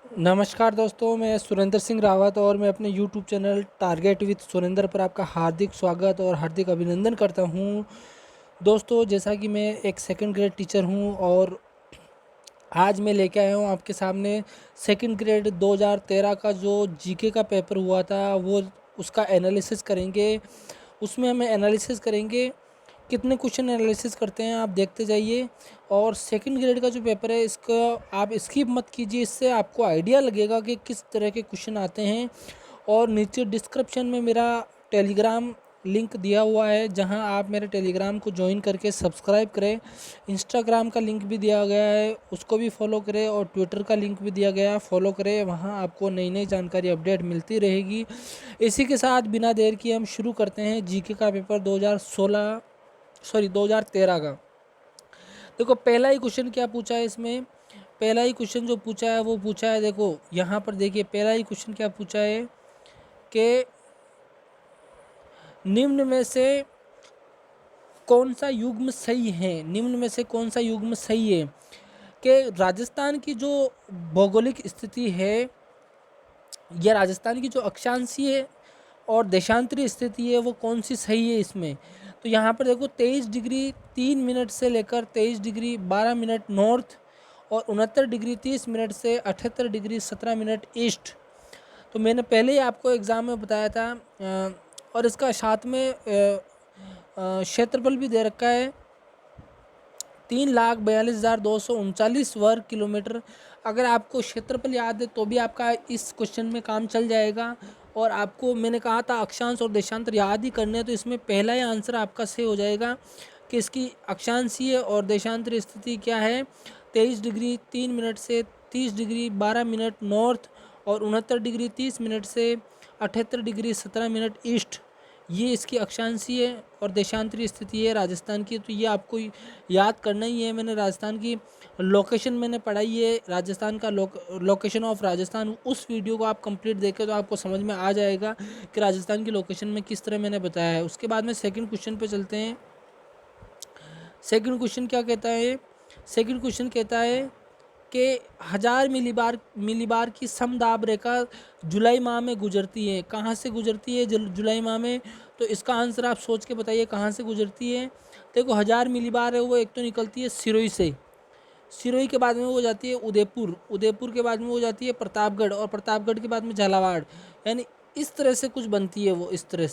नमस्कार दोस्तों, मैं सुरेंद्र सिंह रावत और मैं अपने YouTube channel target with Surendra पर आपका हार्दिक स्वागत और हार्दिक अभिनंदन करता हूं। दोस्तों, जैसा कि मैं एक सेकंड ग्रेड टीचर हूं और आज मैं लेके आया हूं आपके सामने सेकंड ग्रेड 2013 का जो जीके का पेपर हुआ था वो उसका एनालिसिस करेंगे। उसमें हमें एनालिसिस करेंगे कितने क्वेश्चन एनालिसिस करते हैं, आप देखते जाइए। और सेकंड ग्रेड का जो पेपर है इसका आप स्किप मत कीजिए, इससे आपको आइडिया लगेगा कि किस तरह के क्वेश्चन आते हैं। और नीचे डिस्क्रिप्शन में मेरा टेलीग्राम लिंक दिया हुआ है, जहां आप मेरे टेलीग्राम को ज्वाइन करके सब्सक्राइब करें। इंस्टाग्राम का लिंक भी दिया गया है, उसको भी फॉलो करें। और ट्विटर का लिंक भी दिया गया है, फॉलो करें। वहां आपको नई नई जानकारी अपडेट मिलती रहेगी। इसी के साथ बिना देर किए हम शुरू करते हैं जीके का पेपर 2013 का। देखो, पहला ही क्वेश्चन क्या पूछा है इसमें। पहला ही क्वेश्चन जो पूछा है वो पूछा है, देखो यहाँ पर देखिए, पहला ही क्वेश्चन क्या पूछा है कि निम्न में से कौन सा युग्म सही है। निम्न में से कौन सा युग्म सही है कि राजस्थान की जो भौगोलिक स्थिति है या राजस्थान की जो अक्षांशीय और देशांतरी स्थिति है वो कौन सी सही है इसमें। तो यहाँ पर देखो, 23 डिग्री 3 मिनट से लेकर 23 डिग्री 12 मिनट नॉर्थ और 69 डिग्री 30 मिनट से 78 डिग्री 17 मिनट ईस्ट। तो मैंने पहले ही आपको एग्ज़ाम में बताया था। और इसका साथ में क्षेत्रफल भी दे रखा है, 3,42,239 वर्ग किलोमीटर। अगर आपको क्षेत्रफल याद है तो भी आपका इस क्वेश्चन में काम चल जाएगा। और आपको मैंने कहा था अक्षांश और देशांतर याद ही करने हैं, तो इसमें पहला ही आंसर आपका सही हो जाएगा कि इसकी अक्षांशीय और देशांतर स्थिति क्या है। 23 डिग्री 3 मिनट से 30 डिग्री 12 मिनट नॉर्थ और 69 डिग्री 30 मिनट से 78 डिग्री 17 मिनट ईस्ट, ये इसकी अक्षांशीय और देशांतरी स्थिति है राजस्थान की। तो ये आपको याद करना ही है। मैंने राजस्थान की लोकेशन मैंने पढ़ाई है, राजस्थान का लोकेशन ऑफ राजस्थान, उस वीडियो को आप कंप्लीट देखें तो आपको समझ में आ जाएगा कि राजस्थान की लोकेशन में किस तरह मैंने बताया है। उसके बाद में सेकंड क्वेश्चन पे चलते हैं। सेकंड क्वेश्चन क्या कहता है। सेकंड क्वेश्चन कहता है कि 1000 मिलीबार की समदाब रेखा जुलाई माह में गुजरती है। कहाँ से गुजरती है जुलाई माह में? तो इसका आंसर आप सोच के बताइए कहाँ से गुजरती है। देखो, 1000 मिलीबार है वो एक तो निकलती है सिरोही से, सिरोही के बाद में वो जाती है उदयपुर, उदयपुर के बाद में वो जाती है प्रतापगढ़ और प्रतापगढ़ के बाद में झालावाड़। यानी इस तरह से कुछ बनती है वो, इस तरह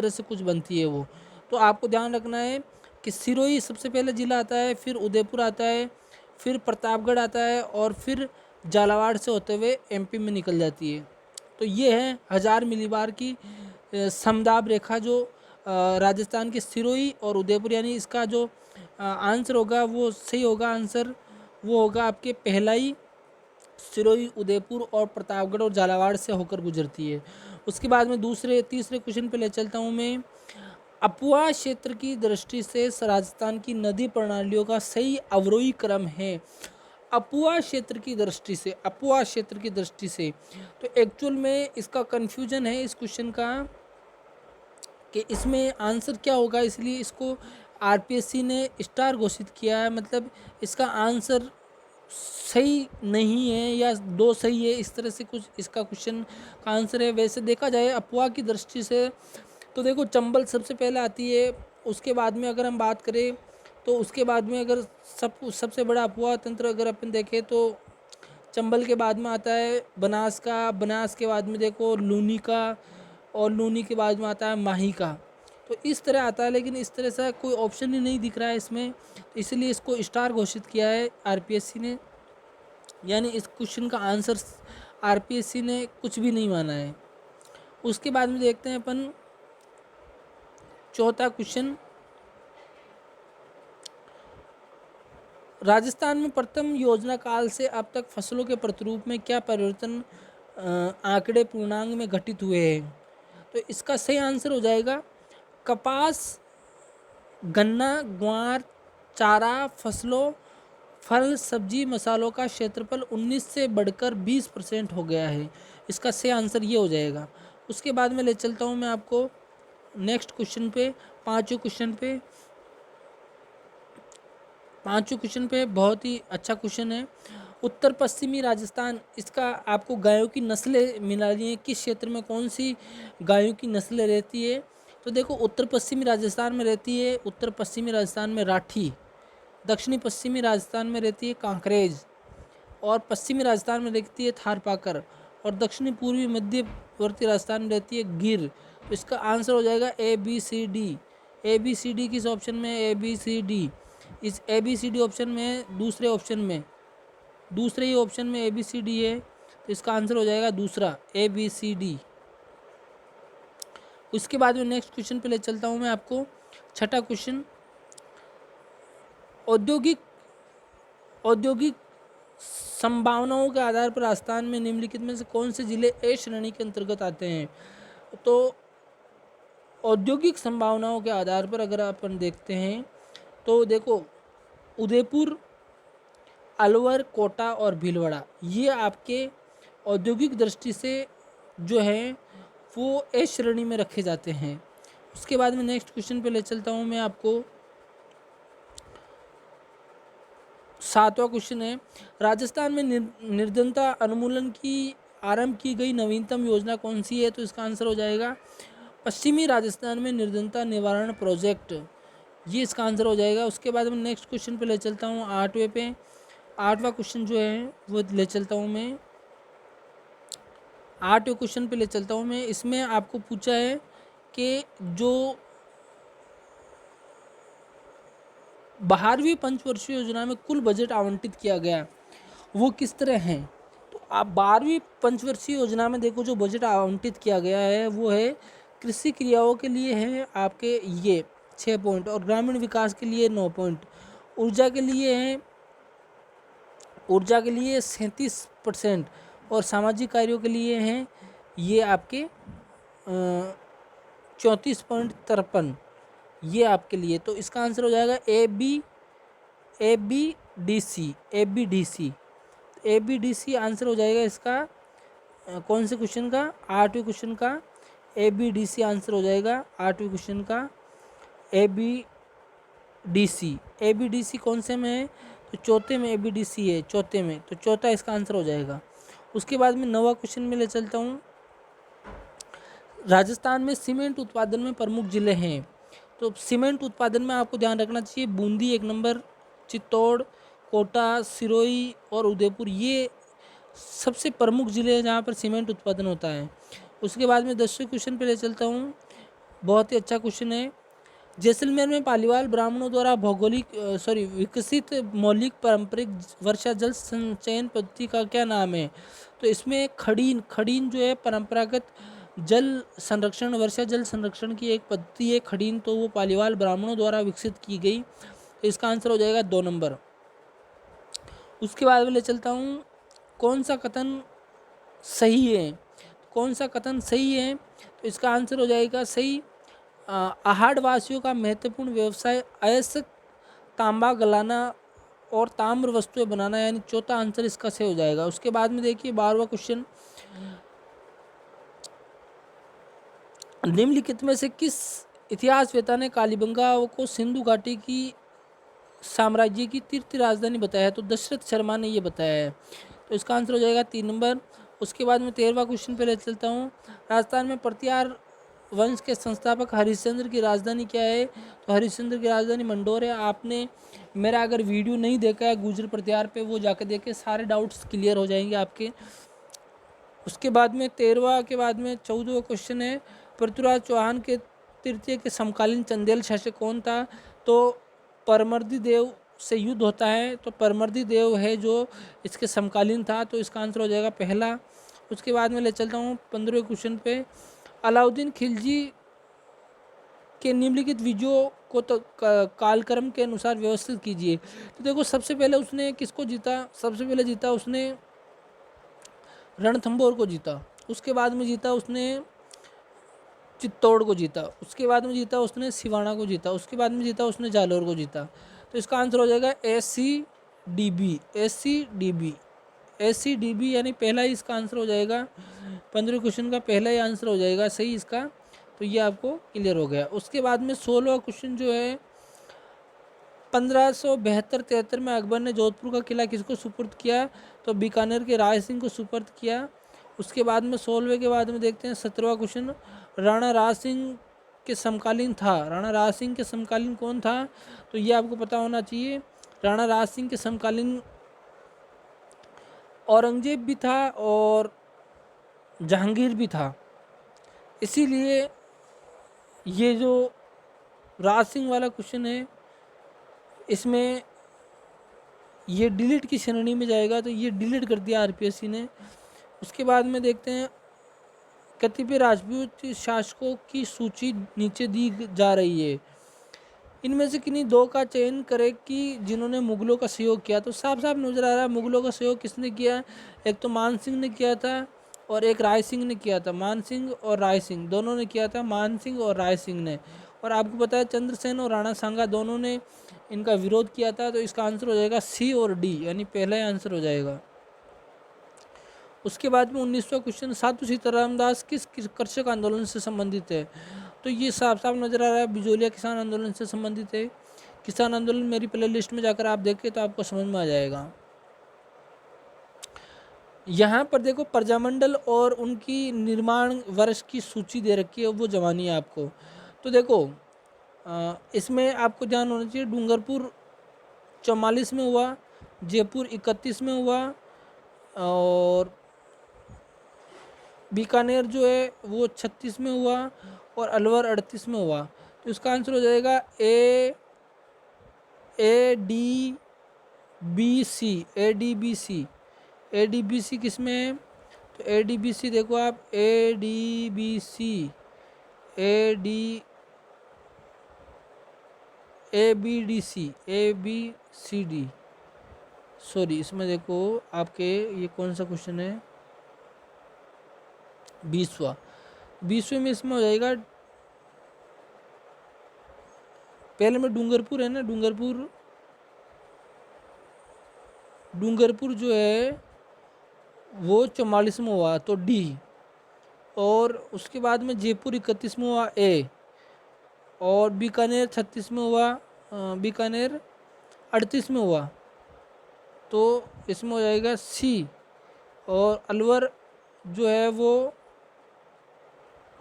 से कुछ बनती है वो। तो आपको ध्यान रखना है कि सिरोही सबसे पहले ज़िला आता है, फिर उदयपुर आता है, फिर प्रतापगढ़ आता है और फिर झालावाड़ से होते हुए एमपी में निकल जाती है। तो ये है 1000 मिलीबार की समदाब रेखा जो राजस्थान के सिरोही और उदयपुर, यानी इसका जो आंसर होगा वो सही होगा। आंसर वो होगा आपके पहला ही, सिरोही उदयपुर और प्रतापगढ़ और झालावाड़ से होकर गुजरती है। उसके बाद में तीसरे क्वेश्चन पे ले चलता हूँ मैं। अपुआ क्षेत्र की दृष्टि से राजस्थान की नदी प्रणालियों का सही अवरोही क्रम है। अपुआ क्षेत्र की दृष्टि से, अपुआ क्षेत्र की दृष्टि से, तो एक्चुअल में इसका कंफ्यूजन है इस क्वेश्चन का कि इसमें आंसर क्या होगा, इसलिए इसको आरपीएससी ने स्टार घोषित किया है। मतलब इसका आंसर सही नहीं है या दो सही है, इस तरह से कुछ इसका क्वेश्चन का आंसर है। वैसे देखा जाए अफवाह की दृष्टि से तो देखो, चंबल सबसे पहले आती है। उसके बाद में अगर हम बात करें तो उसके बाद में अगर सबसे बड़ा अफवाह तंत्र अगर अपन देखें तो चंबल के बाद में आता है बनास का, बनास के बाद में देखो लूनी का और लूनी के बाद में आता है माही का। तो इस तरह आता है, लेकिन इस तरह से कोई ऑप्शन ही नहीं दिख रहा है इसमें, तो इसलिए इसको स्टार घोषित किया है आरपीएससी ने। यानी इस क्वेश्चन का आंसर आरपीएससी ने कुछ भी नहीं माना है। उसके बाद में देखते हैं अपन चौथा क्वेश्चन। राजस्थान में प्रथम योजना काल से अब तक फसलों के प्रतिरूप में क्या परिवर्तन आंकड़े पूर्णांक में घटित हुए हैं। तो इसका सही आंसर हो जाएगा कपास, गन्ना, ग्वार, चारा फसलों, फल, सब्जी, मसालों का क्षेत्रफल 19 से बढ़कर 20% हो गया है। इसका सही आंसर ये हो जाएगा। उसके बाद में ले चलता हूँ मैं आपको नेक्स्ट क्वेश्चन पे, पांचवें क्वेश्चन पे। पांचवें क्वेश्चन पे बहुत ही अच्छा क्वेश्चन है। उत्तर पश्चिमी राजस्थान, इसका आपको गायों की नस्लें मिलानी है, किस क्षेत्र में कौन सी गायों की नस्लें रहती है। तो देखो उत्तर पश्चिमी राजस्थान में रहती है, उत्तर पश्चिमी राजस्थान में राठी, दक्षिणी पश्चिमी राजस्थान में रहती है कांकरेज, और पश्चिमी राजस्थान में रहती है थारपाकर, और दक्षिणी पूर्वी मध्यवर्ती राजस्थान में रहती है गिर। तो इसका आंसर हो जाएगा A B C D. A B C D किस ऑप्शन में? A B C D. इस A B C D option में दूसरे ऑप्शन में, दूसरे ही ऑप्शन में ए बी सी डी है, तो इसका आंसर हो जाएगा दूसरा ए बी सी डी। उसके बाद में नेक्स्ट क्वेश्चन पे ले चलता हूँ मैं आपको। छठा क्वेश्चन, औद्योगिक औद्योगिक संभावनाओं के आधार पर राजस्थान में निम्नलिखित में से कौन से जिले ए श्रेणी के अंतर्गत आते हैं। तो औद्योगिक संभावनाओं के आधार पर अगर अपन देखते हैं तो देखो उदयपुर, अलवर, कोटा और भीलवाड़ा, ये आपके औद्योगिक दृष्टि से जो है वो ए श्रेणी में रखे जाते हैं। उसके बाद में नेक्स्ट क्वेश्चन पे ले चलता हूँ मैं आपको। सातवां क्वेश्चन है, राजस्थान में निर्धनता उन्मूलन की आरंभ की गई नवीनतम योजना कौन सी है। तो इसका आंसर हो जाएगा पश्चिमी राजस्थान में निर्धनता निवारण प्रोजेक्ट, ये इसका आंसर हो जाएगा। उसके बाद में नेक्स्ट क्वेश्चन पे ले चलता हूँ, आठवें पे। आठवां क्वेश्चन जो है वो ले चलता हूँ मैं, आठवें क्वेश्चन पे ले चलता हूँ मैं। इसमें आपको पूछा है कि जो 12वीं पंचवर्षीय योजना में कुल बजट आवंटित किया गया वो किस तरह है। तो आप 12वीं पंचवर्षीय योजना में देखो जो बजट आवंटित किया गया है वो है कृषि क्रियाओं के लिए है आपके ये 6 पॉइंट, और ग्रामीण विकास के लिए 9 पॉइंट, ऊर्जा के लिए है, ऊर्जा के लिए 37%, और सामाजिक कार्यों के लिए हैं ये आपके 34.53, ये आपके लिए। तो इसका आंसर हो जाएगा A B D C, A B D C, A B D C answer हो जाएगा इसका कौन से क्वेश्चन का? आठवें क्वेश्चन का A B D C answer हो जाएगा, आठवें क्वेश्चन का A B D C. A B D C कौन से में है? तो चौथे में ए बी डी सी है, चौथे में, तो चौथा इसका आंसर हो जाएगा। उसके बाद में 9वां क्वेश्चन में ले चलता हूँ। राजस्थान में सीमेंट उत्पादन में प्रमुख जिले हैं। तो सीमेंट उत्पादन में आपको ध्यान रखना चाहिए बूंदी 1 नंबर, चित्तौड़, कोटा, सिरोही और उदयपुर, ये सबसे प्रमुख जिले हैं जहाँ पर सीमेंट उत्पादन होता है। उसके बाद में 10वें क्वेश्चन पे ले चलता हूँ, बहुत ही अच्छा क्वेश्चन है। जैसलमेर में पालीवाल ब्राह्मणों द्वारा विकसित मौलिक पारंपरिक वर्षा जल संचयन पद्धति का क्या नाम है। तो इसमें खड़ीन जो है परंपरागत जल संरक्षण, वर्षा जल संरक्षण की एक पद्धति है खड़ीन, तो वो पालीवाल ब्राह्मणों द्वारा विकसित की गई, तो इसका आंसर हो जाएगा 2 नंबर। उसके बाद में ले चलता हूँ, कौन सा कथन सही है, कौन सा कथन सही है। तो इसका आंसर हो जाएगा सही, आहड़ वासियों का महत्वपूर्ण व्यवसाय अयस्क तांबा गलाना और ताम्र वस्तुएं बनाना, यानी चौथा आंसर इसका सही हो जाएगा। उसके बाद में देखिए 12वां क्वेश्चन, निम्नलिखित में से किस इतिहासवेत्ता ने कालीबंगा को सिंधु घाटी की साम्राज्य की तीर्थ राजधानी बताया है। तो दशरथ शर्मा ने ये बताया है, तो इसका आंसर हो जाएगा 3 नंबर। उसके बाद में 13वां क्वेश्चन पे ले चलता हूँ। राजस्थान में प्रतिहार वंश के संस्थापक हरिश्चंद्र की राजधानी क्या है। तो हरिश्चंद्र की राजधानी मंडोर है। आपने मेरा अगर वीडियो नहीं देखा है गुर्जर प्रतिहार पे, वो जाकर देखे, सारे डाउट्स क्लियर हो जाएंगे आपके। उसके बाद में 13वां के बाद में 14वां क्वेश्चन है, पृथ्वीराज चौहान के तृतीय के समकालीन चंदेल शासक कौन था। तो परमर्दी देव से युद्ध होता है, तो परमर्दी देव है जो इसके समकालीन था, तो इसका आंसर हो जाएगा पहला। उसके बाद में ले चलता हूँ 15वें क्वेश्चन पे, अलाउद्दीन खिलजी के निम्नलिखित वीडियो को तो कालक्रम के अनुसार व्यवस्थित कीजिए। तो देखो सबसे पहले उसने किसको जीता, सबसे पहले जीता उसने रणथंभौर को जीता, उसके बाद में जीता उसने चित्तौड़ को जीता, उसके बाद में जीता उसने सिवाना को जीता, उसके बाद में जीता उसने जालौर को जीता। तो इसका आंसर हो जाएगा SCDB, SCDB, SCDB यानी पहला ही इसका आंसर हो जाएगा। 15वें क्वेश्चन का पहला ही आंसर हो जाएगा सही इसका, तो ये आपको क्लियर हो गया। उसके बाद में 16वां क्वेश्चन जो है 1572-73 में अकबर ने जोधपुर का किला किसको सुपुर्द किया? तो बीकानेर के राय सिंह को सुपुर्द किया। उसके बाद में 16वें के बाद में देखते हैं 17वां क्वेश्चन, राणा राज सिंह के समकालीन था। राणा राज सिंह के समकालीन कौन था? तो ये आपको पता होना चाहिए। राणा राज सिंह के समकालीन औरंगजेब भी था और जहांगीर भी था। इसीलिए ये जो राज सिंह वाला क्वेश्चन है इसमें ये डिलीट की श्रेणी में जाएगा, तो ये डिलीट कर दिया आरपीएससी ने। उसके बाद में देखते हैं कतिपय राजपूत शासकों की सूची नीचे दी जा रही है, इनमें से किन्हीं दो का चयन करें कि जिन्होंने मुगलों का सहयोग किया। तो साफ साफ नजर आ रहा है मुगलों का सहयोग किसने किया? एक तो मान सिंह ने किया था और एक राय सिंह ने किया था। मान सिंह और राय सिंह दोनों ने किया था, मान सिंह और राय सिंह ने। और आपको पता है चंद्रसेन और राणा सांगा दोनों ने इनका विरोध किया था। तो इसका आंसर हो जाएगा सी और डी, यानी पहला ही आंसर हो जाएगा। उसके बाद में 19वां क्वेश्चन, साधु सीताराम दास किस कृषक आंदोलन से संबंधित है? तो ये साफ साफ नजर आ रहा है बिजोलिया किसान आंदोलन से संबंधित है। किसान आंदोलन मेरी प्ले लिस्ट में जाकर आप देखें तो आपको समझ में आ जाएगा। यहाँ पर देखो प्रजामंडल और उनकी निर्माण वर्ष की सूची दे रखी है, वो जवानी है आपको। तो देखो इसमें आपको ध्यान होना चाहिए, डूंगरपुर 44 में हुआ, जयपुर 31 में हुआ और बीकानेर जो है वो 36 में हुआ और अलवर 38 में हुआ। तो इसका आंसर हो जाएगा A D B C. A D B C, A D B C किस में है? तो ए डी बी सी देखो आप, A D B C, A B D C, A B C D, sorry इसमें देखो आपके ये कौन सा क्वेश्चन है? 20वें में इसमें हो जाएगा, पहले में डूंगरपुर है ना, डूंगरपुर जो है वो 44 में हुआ तो डी, और उसके बाद में जयपुर 31 में हुआ ए, और बीकानेर 36 में हुआ, बीकानेर 38 में हुआ तो इसमें हो जाएगा सी, और अलवर जो है वो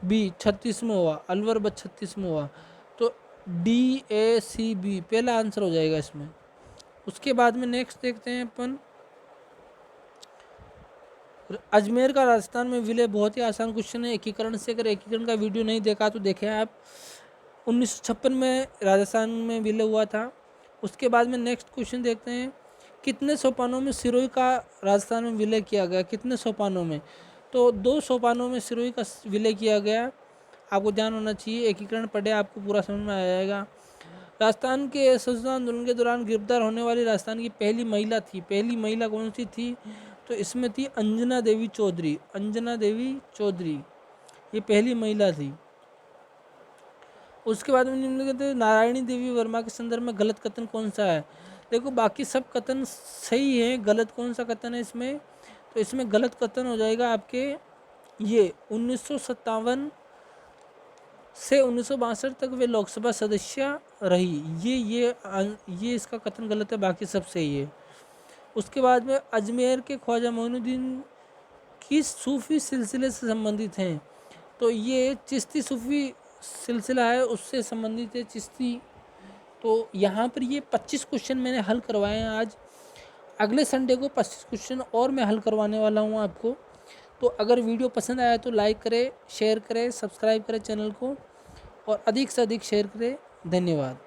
बी 36 में हुआ, अलवर 36 में हुआ। तो डी ए सी बी पहला आंसर हो जाएगा इसमें। उसके बाद में नेक्स्ट देखते हैं अपन, अजमेर का राजस्थान में विलय बहुत ही आसान क्वेश्चन है एकीकरण से। अगर एकीकरण का वीडियो नहीं देखा तो देखें आप। 1956 में राजस्थान में विलय हुआ था। उसके बाद में नेक्स्ट क्वेश्चन देखते हैं, कितने सोपानों में सिरोही का राजस्थान में विलय किया गया? कितने सोपानों में? तो 2 सोपानों में सिरोही का विलय किया गया। आपको ध्यान होना चाहिए, एकीकरण पढ़े आपको पूरा समझ में आ जाएगा। राजस्थान के स्वतंत्रता आंदोलन के दौरान गिरफ्तार होने वाली राजस्थान की पहली महिला थी, पहली महिला कौन सी थी? तो इसमें थी अंजना देवी चौधरी। अंजना देवी चौधरी ये पहली महिला थी। उसके बाद में निम्नलिखित नारायणी देवी वर्मा के संदर्भ में गलत कथन कौन सा है? देखो बाकी सब कथन सही है, गलत कौन सा कथन है इसमें? तो इसमें गलत कथन हो जाएगा आपके ये 1957 से 1962 तक वे लोकसभा सदस्य रही। ये इसका कथन गलत है, बाकी सब सही है। उसके बाद में अजमेर के ख्वाजा मोइनुद्दीन किस सूफी सिलसिले से संबंधित हैं? तो ये चिश्ती सूफी सिलसिला है, उससे संबंधित है चिश्ती। तो यहाँ पर ये 25 क्वेश्चन मैंने हल करवाए हैं आज। अगले संडे को 25 क्वेश्चन और मैं हल करवाने वाला हूँ आपको। तो अगर वीडियो पसंद आया तो लाइक करें, शेयर करें, सब्सक्राइब करें चैनल को और अधिक से अधिक शेयर करें। धन्यवाद।